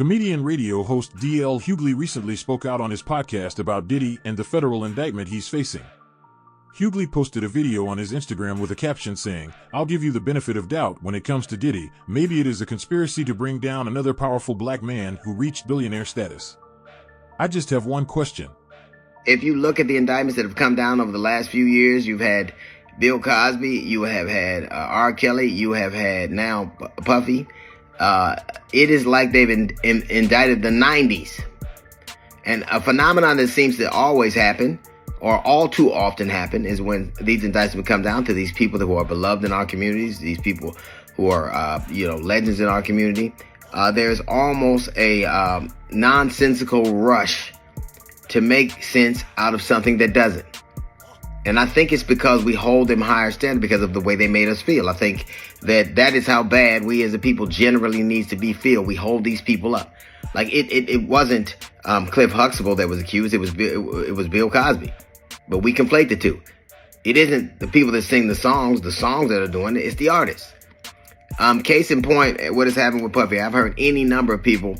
Comedian radio host D.L. Hughley recently spoke out on his podcast about Diddy and the federal indictment he's facing. Hughley posted a video on his Instagram with a caption saying, "I'll give you the benefit of doubt when it comes to Diddy. Maybe it is a conspiracy to bring down another powerful black man who reached billionaire status. I just have one question." If you look at the indictments that have come down over the last few years, you've had Bill Cosby, you have had R. Kelly, you have had now Puffy. It is like they've indicted the 90s. And a phenomenon that seems to always happen, or all too often happen, is when these indictments come down to these people who are beloved in our communities, these people who are, legends in our community. There's almost a nonsensical rush to make sense out of something that doesn't. And I think it's because we hold them higher standard because of the way they made us feel. I think that is how bad we as a people generally needs to be feel. We hold these people up. Like it wasn't Cliff Huxtable that was accused. It was Bill Cosby. But we conflate the two. It isn't the people that sing the songs that are doing it. It's the artists. Case in point, what has happened with Puffy. I've heard any number of people.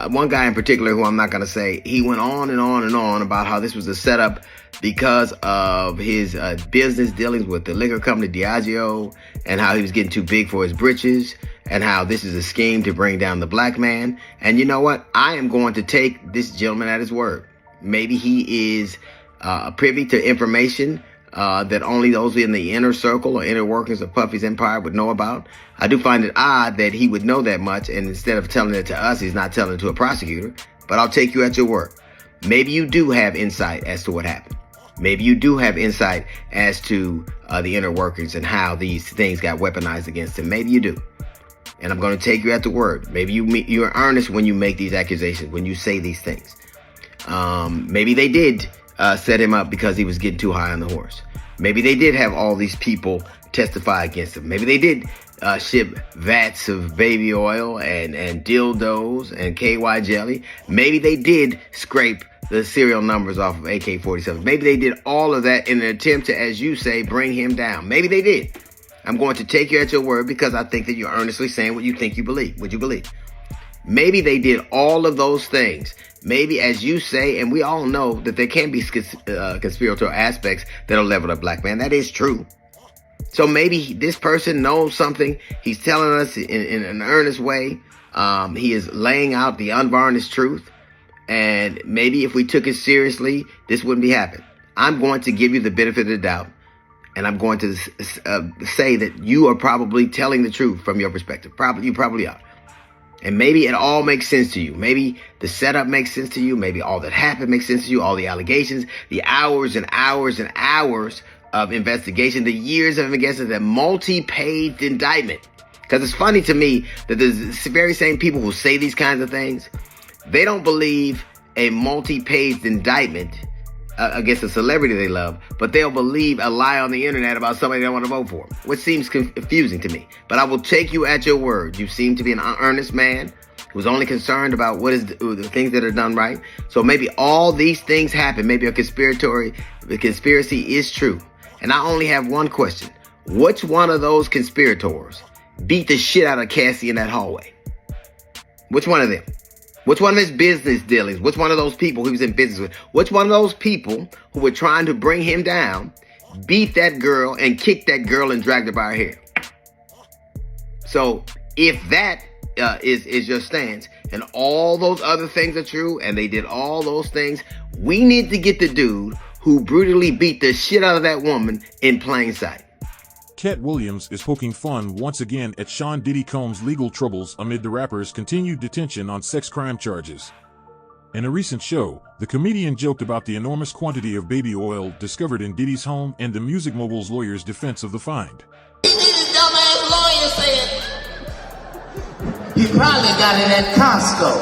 One guy in particular who I'm not going to say, he went on and on and on about how this was a setup because of his business dealings with the liquor company Diageo, and how he was getting too big for his britches, and how this is a scheme to bring down the black man. And you know what? I am going to take this gentleman at his word. Maybe he is privy to information that only those in the inner circle or inner workings of Puffy's empire would know about. I do find it odd that he would know that much, and instead of telling it to us, he's not telling it to a prosecutor. But I'll take you at your word. Maybe you do have insight as to what happened. Maybe you do have insight as to the inner workings and how these things got weaponized against him. Maybe you do. And I'm going to take you at the word. Maybe you're earnest when you make these accusations, when you say these things. Maybe they did set him up because he was getting too high on the horse. Maybe they did have all these people testify against him. Maybe they did ship vats of baby oil and dildos and KY jelly. Maybe they did scrape the serial numbers off of AK-47. Maybe they did all of that in an attempt to, as you say, bring him down. Maybe they did. I'm going to take you at your word because I think that you're earnestly saying what you think you believe, what you believe. Maybe they did all of those things. Maybe, as you say, and we all know that there can be conspiratorial aspects that are leveled at black man. That is true. So maybe this person knows something. He's telling us in an earnest way. He is laying out the unvarnished truth. And maybe if we took it seriously, this wouldn't be happening. I'm going to give you the benefit of the doubt. And I'm going to say that you are probably telling the truth from your perspective. You probably are. And maybe it all makes sense to you. Maybe the setup makes sense to you. Maybe all that happened makes sense to you. All the allegations, the hours and hours and hours of investigation, the years of investigation, the multi-page indictment. Because it's funny to me that the very same people who say these kinds of things, they don't believe a multi-page indictment against a celebrity they love, but they'll believe a lie on the internet about somebody they don't want to vote for, which seems confusing to me. But I will take you at your word. You seem to be an earnest man who's only concerned about what is the things that are done right. So maybe all these things happen. Maybe the conspiracy is true. And I only have one question. Which one of those conspirators beat the shit out of Cassie in that hallway? Which one of them? Which one of his business dealings? Which one of those people he was in business with? Which one of those people who were trying to bring him down beat that girl and kicked that girl and dragged her by her hair? So if that is your stance and all those other things are true and they did all those things, we need to get the dude who brutally beat the shit out of that woman in plain sight. Katt Williams is poking fun once again at Sean Diddy Combs' legal troubles amid the rapper's continued detention on sex crime charges. In a recent show, the comedian joked about the enormous quantity of baby oil discovered in Diddy's home and the music mogul's lawyer's defense of the find. This dumbass lawyer said he probably got it at Costco.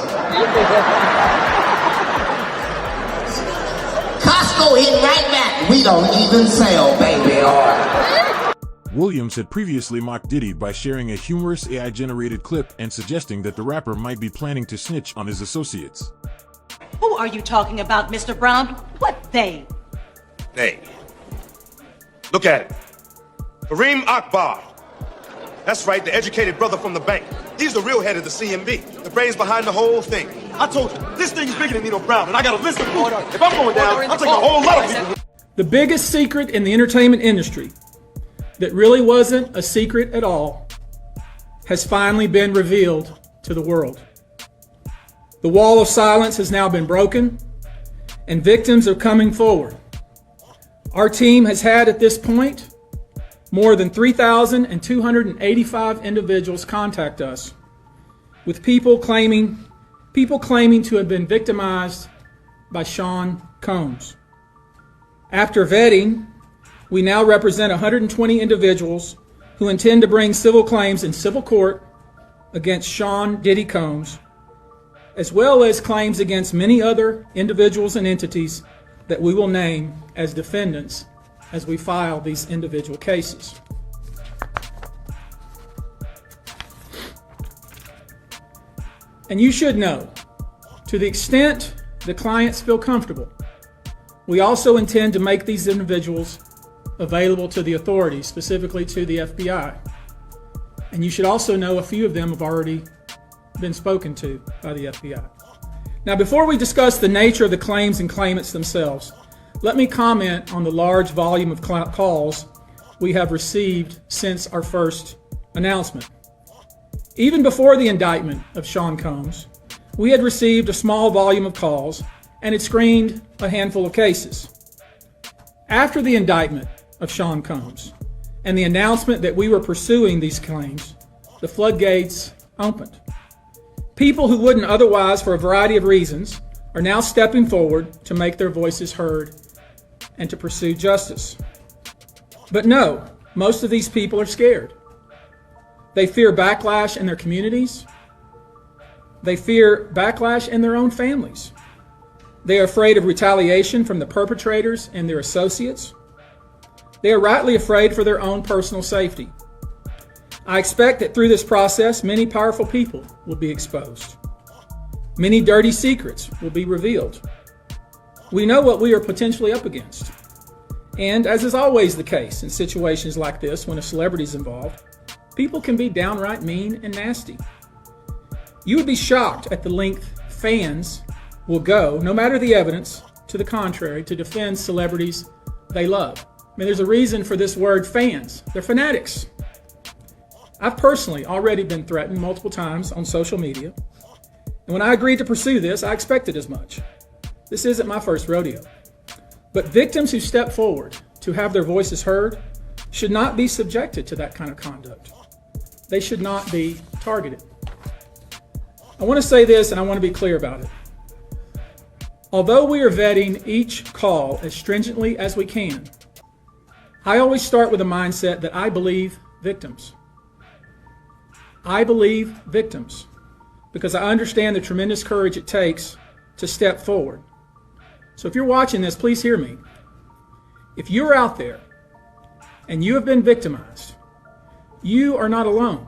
Costco hit right back. We don't even sell baby oil. Williams had previously mocked Diddy by sharing a humorous AI-generated clip and suggesting that the rapper might be planning to snitch on his associates. Who are you talking about, Mr. Brown? What they? They. Look at it. Kareem Akbar. That's right, the educated brother from the bank. He's the real head of the CMB, the brains behind the whole thing. I told you, this thing's bigger than Nino Brown, and I got a list of people. If I'm going down, I'm taking a whole lot of people. The biggest secret in the entertainment industry that really wasn't a secret at all has finally been revealed to the world. The wall of silence has now been broken, and victims are coming forward. Our team has had at this point more than 3,285 individuals contact us with people claiming to have been victimized by Sean Combs. After vetting, we now represent 120 individuals who intend to bring civil claims in civil court against Sean Diddy Combs, as well as claims against many other individuals and entities that we will name as defendants as we file these individual cases. And you should know, to the extent the clients feel comfortable, we also intend to make these individuals available to the authorities, specifically to the FBI. And you should also know a few of them have already been spoken to by the FBI. Now, before we discuss the nature of the claims and claimants themselves, let me comment on the large volume of calls we have received since our first announcement. Even before the indictment of Sean Combs, we had received a small volume of calls and had screened a handful of cases. After the indictment of Sean Combs and the announcement that we were pursuing these claims, the floodgates opened. People who wouldn't otherwise, for a variety of reasons, are now stepping forward to make their voices heard and to pursue justice. But no, most of these people are scared. They fear backlash in their communities. They fear backlash in their own families. They are afraid of retaliation from the perpetrators and their associates. They are rightly afraid for their own personal safety. I expect that through this process, many powerful people will be exposed. Many dirty secrets will be revealed. We know what we are potentially up against. And as is always the case in situations like this, when a celebrity is involved, people can be downright mean and nasty. You would be shocked at the length fans will go, no matter the evidence to the contrary, to defend celebrities they love. I mean, there's a reason for this word fans. They're fanatics. I've personally already been threatened multiple times on social media. And when I agreed to pursue this, I expected as much. This isn't my first rodeo. But victims who step forward to have their voices heard should not be subjected to that kind of conduct. They should not be targeted. I want to say this, and I want to be clear about it. Although we are vetting each call as stringently as we can, I always start with a mindset that I believe victims. I believe victims because I understand the tremendous courage it takes to step forward. So if you're watching this, please hear me. If you're out there and you have been victimized, you are not alone.